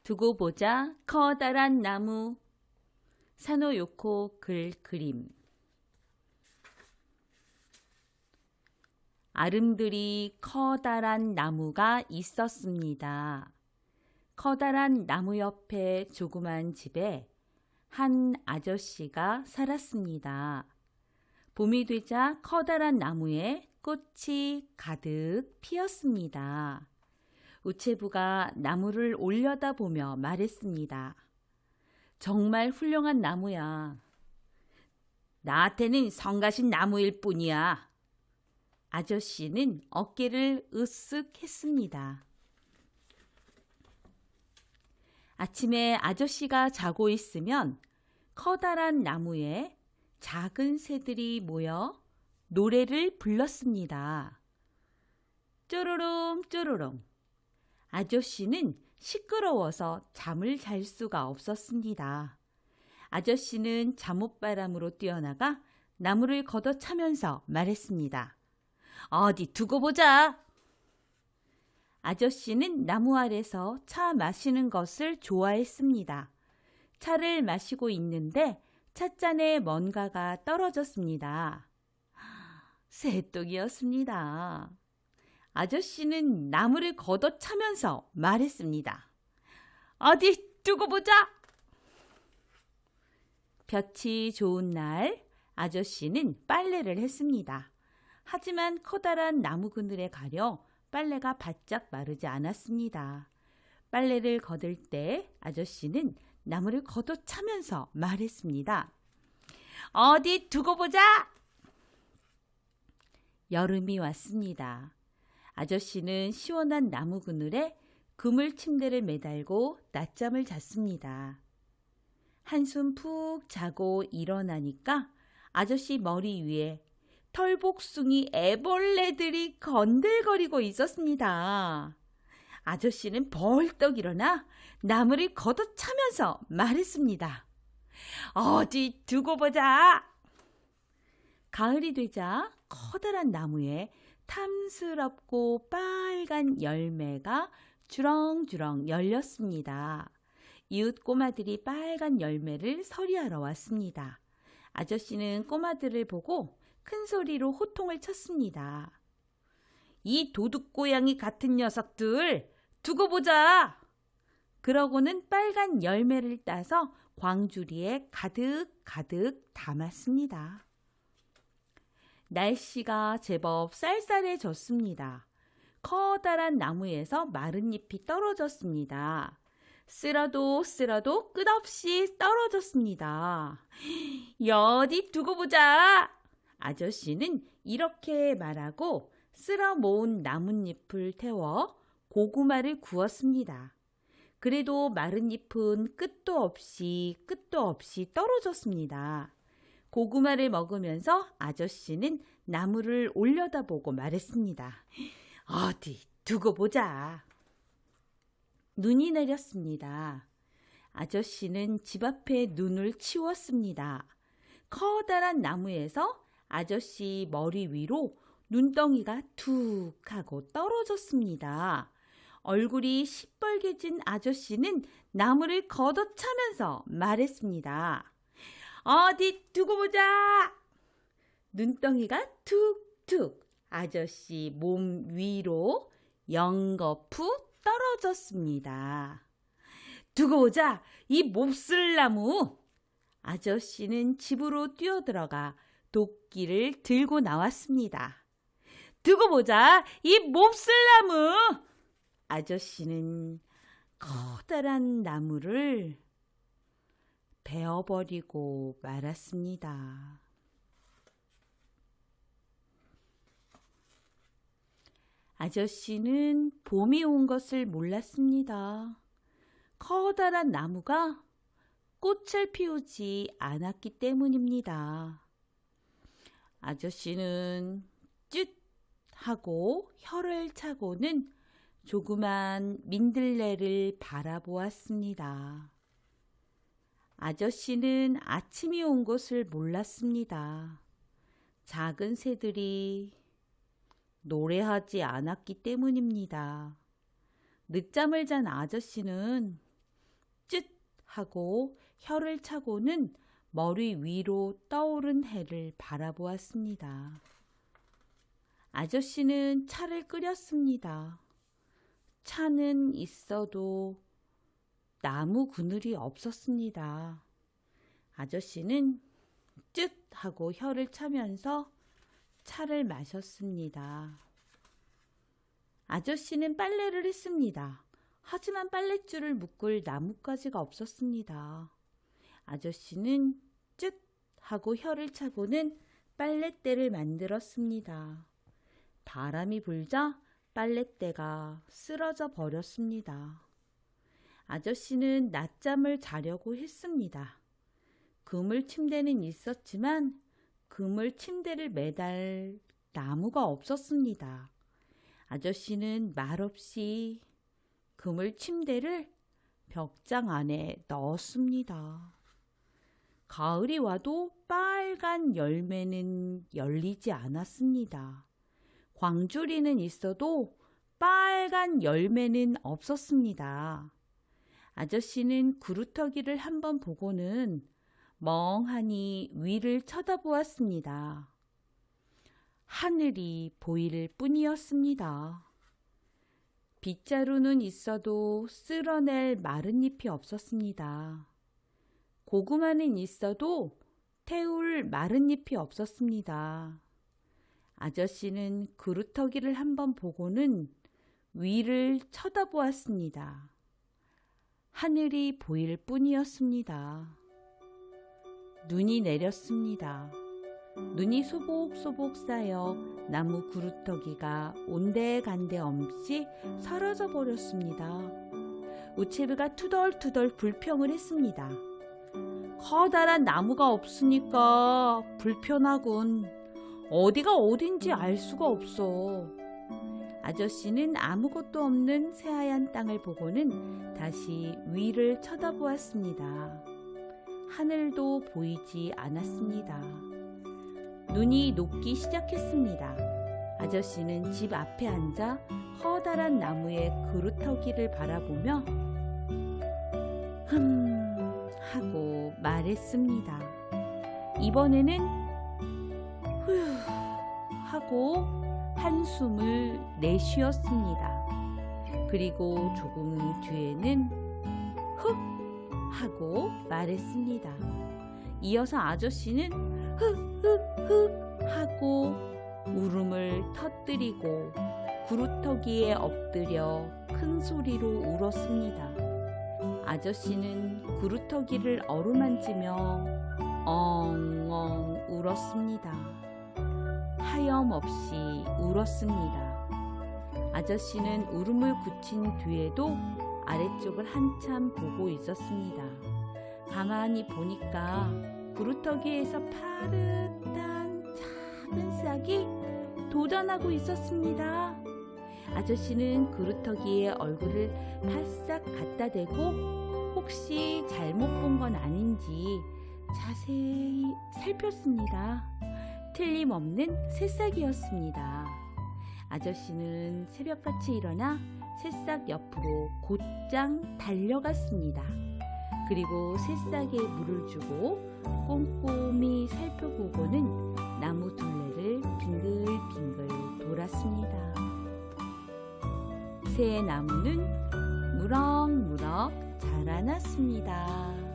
두고 보자 커다란 나무. 사노요코 글 그림. 아름드리 커다란 나무가 있었습니다. 커다란 나무 옆에 조그만 집에 한 아저씨가 살았습니다. 봄이 되자 커다란 나무에 꽃이 가득 피었습니다. 우체부가 나무를 올려다보며 말했습니다. 정말 훌륭한 나무야. 나한테는 성가신 나무일 뿐이야. 아저씨는 어깨를 으쓱 했습니다. 아침에 아저씨가 자고 있으면 커다란 나무에 작은 새들이 모여 노래를 불렀습니다. 쪼로롱 쪼로롱. 아저씨는 시끄러워서 잠을 잘 수가 없었습니다. 아저씨는 잠옷바람으로 뛰어나가 나무를 걷어차면서 말했습니다. 어디 두고 보자. 아저씨는 나무 아래서 차 마시는 것을 좋아했습니다. 차를 마시고 있는데 찻잔에 뭔가가 떨어졌습니다. 새똥이었습니다. 아저씨는 나무를 걷어차면서 말했습니다. 어디 두고 보자. 볕이 좋은 날 아저씨는 빨래를 했습니다. 하지만 커다란 나무 그늘에 가려 빨래가 바짝 마르지 않았습니다. 빨래를 걷을 때 아저씨는 나무를 걷어차면서 말했습니다. 어디 두고 보자. 여름이 왔습니다. 아저씨는 시원한 나무 그늘에 그물 침대를 매달고 낮잠을 잤습니다. 한숨 푹 자고 일어나니까 아저씨 머리 위에 털복숭이 애벌레들이 건들거리고 있었습니다. 아저씨는 벌떡 일어나 나무를 걷어차면서 말했습니다. 어디 두고 보자. 가을이 되자 커다란 나무에 탐스럽고 빨간 열매가 주렁주렁 열렸습니다. 이웃 꼬마들이 빨간 열매를 서리하러 왔습니다. 아저씨는 꼬마들을 보고 큰 소리로 호통을 쳤습니다. 이 도둑고양이 같은 녀석들 두고 보자. 그러고는 빨간 열매를 따서 광주리에 가득 담았습니다. 날씨가 제법 쌀쌀해졌습니다. 커다란 나무에서 마른 잎이 떨어졌습니다. 쓸어도 끝없이 떨어졌습니다. 어디 두고 보자. 아저씨는 이렇게 말하고 쓸어 모은 나뭇잎을 태워 고구마를 구웠습니다. 그래도 마른 잎은 끝도 없이 떨어졌습니다. 고구마를 먹으면서 아저씨는 나무를 올려다보고 말했습니다. 어디 두고 보자. 눈이 내렸습니다. 아저씨는 집 앞에 눈을 치웠습니다. 커다란 나무에서 아저씨 머리 위로 눈덩이가 툭 하고 떨어졌습니다. 얼굴이 시뻘개진 아저씨는 나무를 걷어차면서 말했습니다. 어디 두고 보자. 눈덩이가 툭툭 아저씨 몸 위로 연거푸 떨어졌습니다. 두고 보자. 이 몹쓸 나무. 아저씨는 집으로 뛰어들어가 도끼를 들고 나왔습니다. 두고 보자. 이 몹쓸 나무. 아저씨는 커다란 나무를 베어버리고 말았습니다. 아저씨는 봄이 온 것을 몰랐습니다. 커다란 나무가 꽃을 피우지 않았기 때문입니다. 아저씨는 쯧 하고 혀를 차고는 조그만 민들레를 바라보았습니다. 아저씨는 아침이 온 것을 몰랐습니다. 작은 새들이 노래하지 않았기 때문입니다. 늦잠을 잔 아저씨는 쯧 하고 혀를 차고는 머리 위로 떠오른 해를 바라보았습니다. 아저씨는 차를 끓였습니다. 차는 있어도 나무 그늘이 없었습니다. 아저씨는 쯧 하고 혀를 차면서 차를 마셨습니다. 아저씨는 빨래를 했습니다. 하지만 빨랫줄을 묶을 나뭇가지가 없었습니다. 아저씨는 쯧 하고 혀를 차고는 빨랫대를 만들었습니다. 바람이 불자 빨랫대가 쓰러져 버렸습니다. 아저씨는 낮잠을 자려고 했습니다. 그물 침대는 있었지만 그물 침대를 매달 나무가 없었습니다. 아저씨는 말없이 그물 침대를 벽장 안에 넣었습니다. 가을이 와도 빨간 열매는 열리지 않았습니다. 광주리는 있어도 빨간 열매는 없었습니다. 아저씨는 구루터기를 한번 보고는 멍하니 위를 쳐다보았습니다. 하늘이 보일 뿐이었습니다. 빗자루는 있어도 쓸어낼 마른 잎이 없었습니다. 고구마는 있어도 태울 마른 잎이 없었습니다. 아저씨는 구루터기를 한번 보고는 위를 쳐다보았습니다. 하늘이 보일 뿐이었습니다. 눈이 내렸습니다. 눈이 소복소복 쌓여 나무 구루터기가 온데간데 없이 사라져 버렸습니다. 우체부가 투덜투덜 불평을 했습니다. 커다란 나무가 없으니까 불편하군. 어디가 어딘지 알 수가 없어. 아저씨는 아무것도 없는 새하얀 땅을 보고는 다시 위를 쳐다보았습니다. 하늘도 보이지 않았습니다. 눈이 녹기 시작했습니다. 아저씨는 집 앞에 앉아 커다란 나무의 그루터기를 바라보며 하고 말했습니다. 이번에는 휴 하고 한숨을 내쉬었습니다. 그리고 조금 뒤에는 흑 하고 말했습니다. 이어서 아저씨는 흑흑흑 하고 울음을 터뜨리고 구루터기에 엎드려 큰 소리로 울었습니다. 아저씨는 구루터기를 어루만지며 엉엉 울었습니다. 하염없이 울었습니다. 아저씨는 울음을 그친 뒤에도 아래쪽을 한참 보고 있었습니다. 가만히 보니까 구루터기에서 파릇한 작은 싹이 도전하고 있었습니다. 아저씨는 구루터기에 얼굴을 바싹 갖다 대고 혹시 잘못 본 건 아닌지 자세히 살폈습니다. 틀림없는 새싹이었습니다. 아저씨는 새벽같이 일어나 새싹 옆으로 곧장 달려갔습니다. 그리고 새싹에 물을 주고 꼼꼼히 살펴보고는 나무 둘레를 빙글빙글 돌았습니다. 새 나무는 무럭무럭 자라났습니다.